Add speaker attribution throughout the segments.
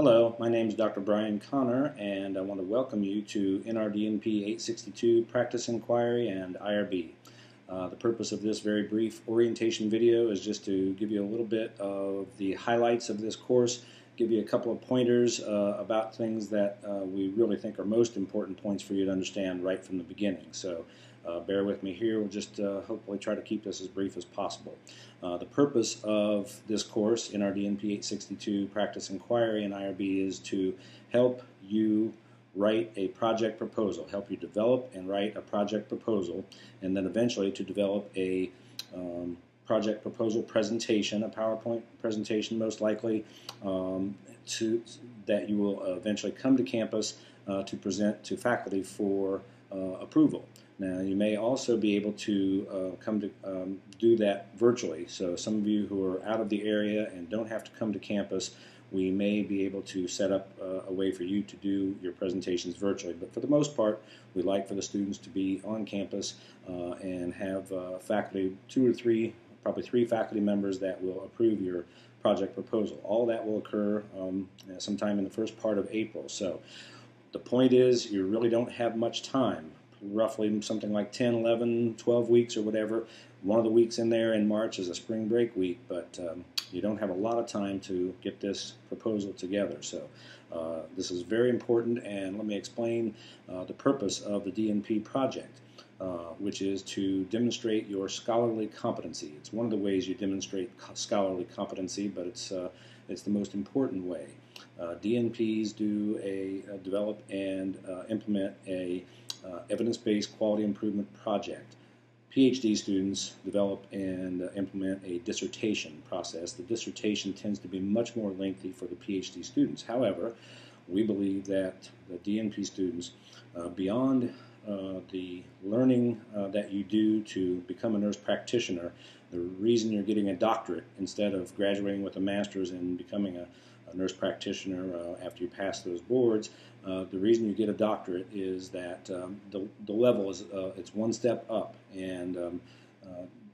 Speaker 1: Hello, my name is Dr. Brian Connor, and I want to welcome you to NRDNP 862 Practice Inquiry and IRB. The purpose of this very brief orientation video is just to give you a little bit of the highlights of this course, give you a couple of pointers about things that we really think are most important points for you to understand right from the beginning. So bear with me here. We'll just hopefully try to keep this as brief as possible. The purpose of this course, NRDNP 862 Practice Inquiry and IRB, is to help you write a project proposal, help you develop and write a project proposal, and then eventually to develop a project proposal presentation, a PowerPoint presentation most likely, that you will eventually come to campus to present to faculty for approval. Now, you may also be able to come to do that virtually. So some of you who are out of the area and don't have to come to campus, we may be able to set up a way for you to do your presentations virtually. But for the most part, we like for the students to be on campus and have faculty, probably three faculty members that will approve your project proposal. All that will occur sometime in the first part of April. So the point is, you really don't have much time. Roughly something like 10, 11, 12 weeks or whatever. One of the weeks in there in March is a spring break week, but you don't have a lot of time to get this proposal together. So this is very important, and let me explain the purpose of the DNP project, which is to demonstrate your scholarly competency. It's one of the ways you demonstrate scholarly competency, but it's the most important way. DNPs develop and implement a evidence-based quality improvement project. PhD students develop and implement a dissertation process. The dissertation tends to be much more lengthy for the PhD students. However, we believe that the DNP students, beyond the learning that you do to become a nurse practitioner, the reason you're getting a doctorate instead of graduating with a master's and becoming a nurse practitioner after you pass those boards, the reason you get a doctorate is that the level is it's one step up, and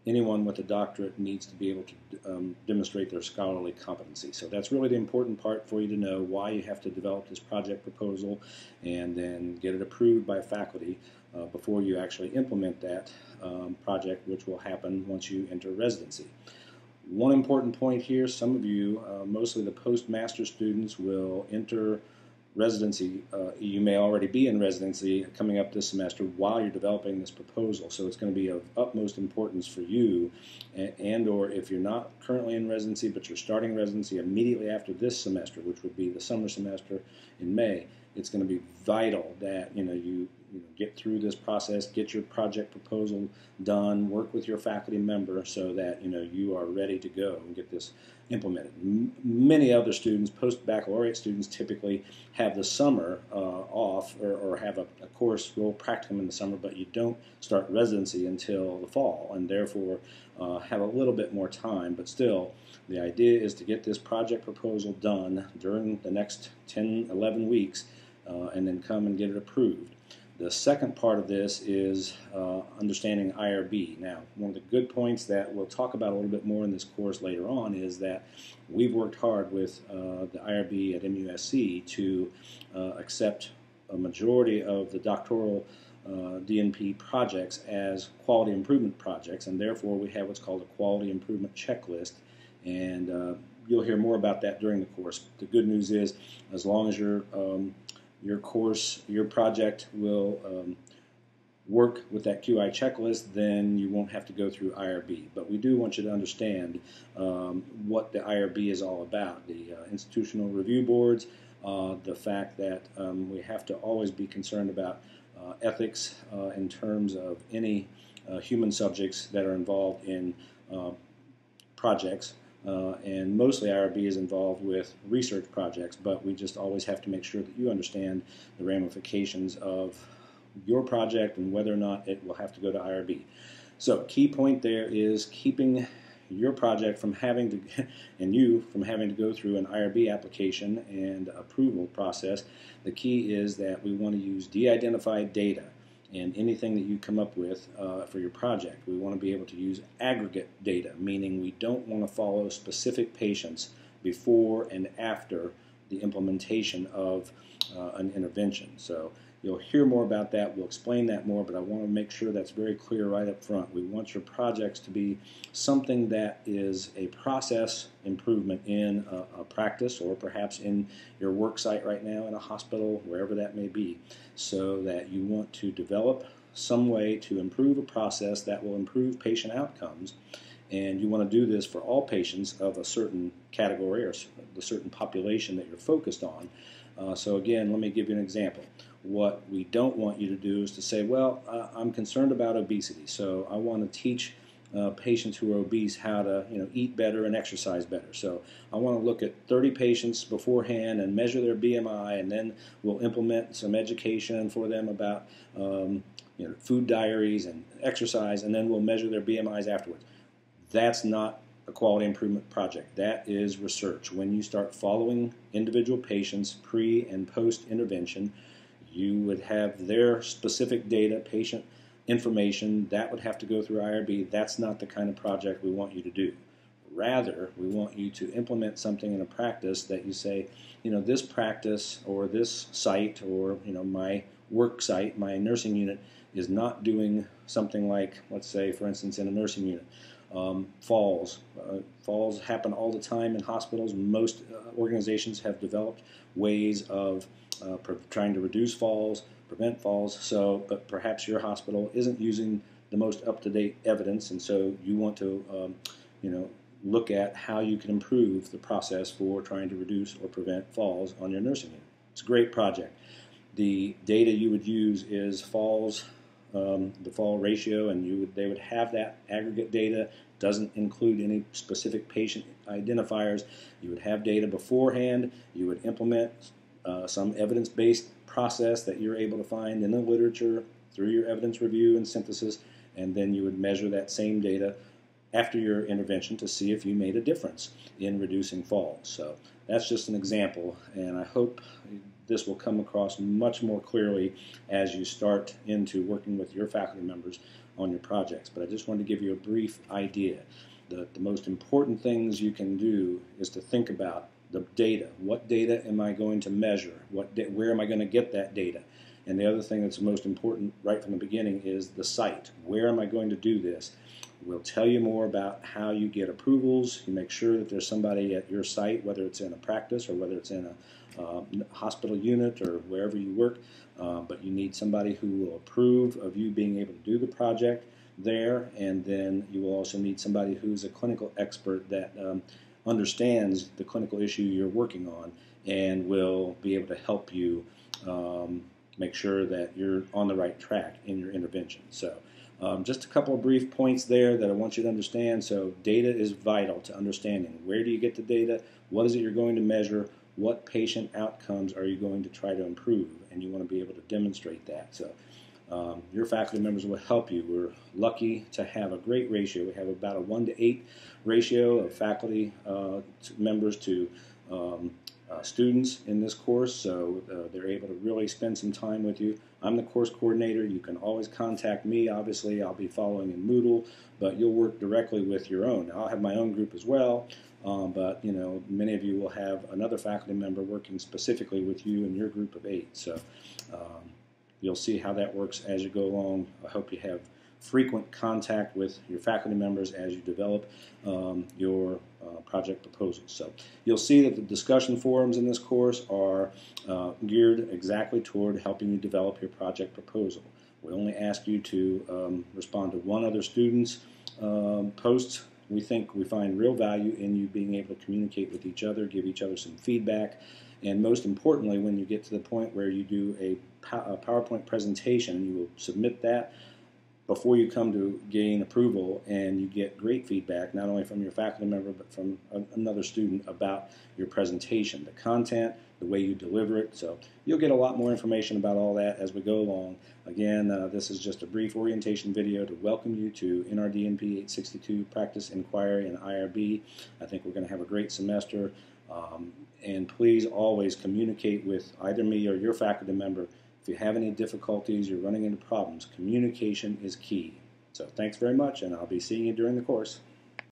Speaker 1: anyone with a doctorate needs to be able to demonstrate their scholarly competency. So that's really the important part for you to know, why you have to develop this project proposal and then get it approved by faculty before you actually implement that project, which will happen once you enter residency. One important point here, some of you, mostly the postmaster students, will enter residency. You may already be in residency coming up this semester while you're developing this proposal, so it's going to be of utmost importance for you, and or if you're not currently in residency but you're starting residency immediately after this semester, which would be the summer semester in May, it's going to be vital that you get through this process, get your project proposal done, work with your faculty member so that you are ready to go and get this implemented. Many other students, post-baccalaureate students, typically have the summer off or have a course roll practicum in the summer, but you don't start residency until the fall, and therefore have a little bit more time. But still, the idea is to get this project proposal done during the next 10, 11 weeks and then come and get it approved. The second part of this is understanding IRB. Now, one of the good points that we'll talk about a little bit more in this course later on is that we've worked hard with the IRB at MUSC to accept a majority of the doctoral DNP projects as quality improvement projects, and therefore we have what's called a quality improvement checklist, and you'll hear more about that during the course. The good news is, as long as your project will work with that QI checklist, then you won't have to go through IRB. But we do want you to understand what the IRB is all about, the institutional review boards, the fact that we have to always be concerned about ethics in terms of any human subjects that are involved in projects. And mostly IRB is involved with research projects, but we just always have to make sure that you understand the ramifications of your project and whether or not it will have to go to IRB. So key point there is keeping your project from having to, and you from having to go through an IRB application and approval process. The key is that we want to use de-identified data and anything that you come up with for your project. We want to be able to use aggregate data, meaning we don't want to follow specific patients before and after the implementation of an intervention. So you'll hear more about that. We'll explain that more, but I want to make sure that's very clear right up front. We want your projects to be something that is a process improvement in a practice, or perhaps in your work site right now in a hospital, wherever that may be, so that you want to develop some way to improve a process that will improve patient outcomes. And you want to do this for all patients of a certain category or the certain population that you're focused on. So again, let me give you an example. What we don't want you to do is to say, well, I'm concerned about obesity, so I want to teach patients who are obese how to eat better and exercise better. So I want to look at 30 patients beforehand and measure their BMI, and then we'll implement some education for them about food diaries and exercise, and then we'll measure their BMIs afterwards. That's not a quality improvement project. That is research. When you start following individual patients pre and post intervention, you would have their specific data, patient information, that would have to go through IRB. That's not the kind of project we want you to do. Rather, we want you to implement something in a practice that you say, this practice or this site or my work site, my nursing unit is not doing something like, let's say, for instance, in a nursing unit, falls. Falls happen all the time in hospitals. Most organizations have developed ways of trying to reduce falls, prevent falls. But perhaps your hospital isn't using the most up-to-date evidence, and so you want to, look at how you can improve the process for trying to reduce or prevent falls on your nursing unit. It's a great project. The data you would use is falls, the fall ratio, and they would have that aggregate data. Doesn't include any specific patient identifiers. You would have data beforehand. You would implement some evidence-based process that you're able to find in the literature through your evidence review and synthesis, and then you would measure that same data after your intervention to see if you made a difference in reducing falls. So that's just an example, and I hope this will come across much more clearly as you start into working with your faculty members on your projects. But I just wanted to give you a brief idea. The most important things you can do is to think about the data. What data am I going to measure? Where am I going to get that data? And the other thing that's most important right from the beginning is the site. Where am I going to do this? We'll tell you more about how you get approvals. You make sure that there's somebody at your site, whether it's in a practice or whether it's in a hospital unit or wherever you work, but you need somebody who will approve of you being able to do the project there, and then you will also need somebody who's a clinical expert that understands the clinical issue you're working on and will be able to help you make sure that you're on the right track in your intervention. So just a couple of brief points there that I want you to understand. So data is vital to understanding. Where do you get the data? What is it you're going to measure? What patient outcomes are you going to try to improve? And you want to be able to demonstrate that. So your faculty members will help you. We're lucky to have a great ratio. We have about a 1:8 ratio of faculty members to students in this course, so they're able to really spend some time with you. I'm the course coordinator. You can always contact me. Obviously, I'll be following in Moodle, but you'll work directly with your own. I'll have my own group as well, but many of you will have another faculty member working specifically with you and your group of 8. So you'll see how that works as you go along. I hope you have frequent contact with your faculty members as you develop your project proposals. So you'll see that the discussion forums in this course are geared exactly toward helping you develop your project proposal. We only ask you to respond to one other student's post. We find real value in you being able to communicate with each other, give each other some feedback, and most importantly, when you get to the point where you do a PowerPoint presentation, you will submit that before you come to gain approval, and you get great feedback, not only from your faculty member, but from another student about your presentation, the content, the way you deliver it. So you'll get a lot more information about all that as we go along. Again, this is just a brief orientation video to welcome you to NRDNP 862 Practice Inquiry and IRB. I think we're going to have a great semester. And please always communicate with either me or your faculty member. If you have any difficulties, you're running into problems, communication is key. So thanks very much, and I'll be seeing you during the course.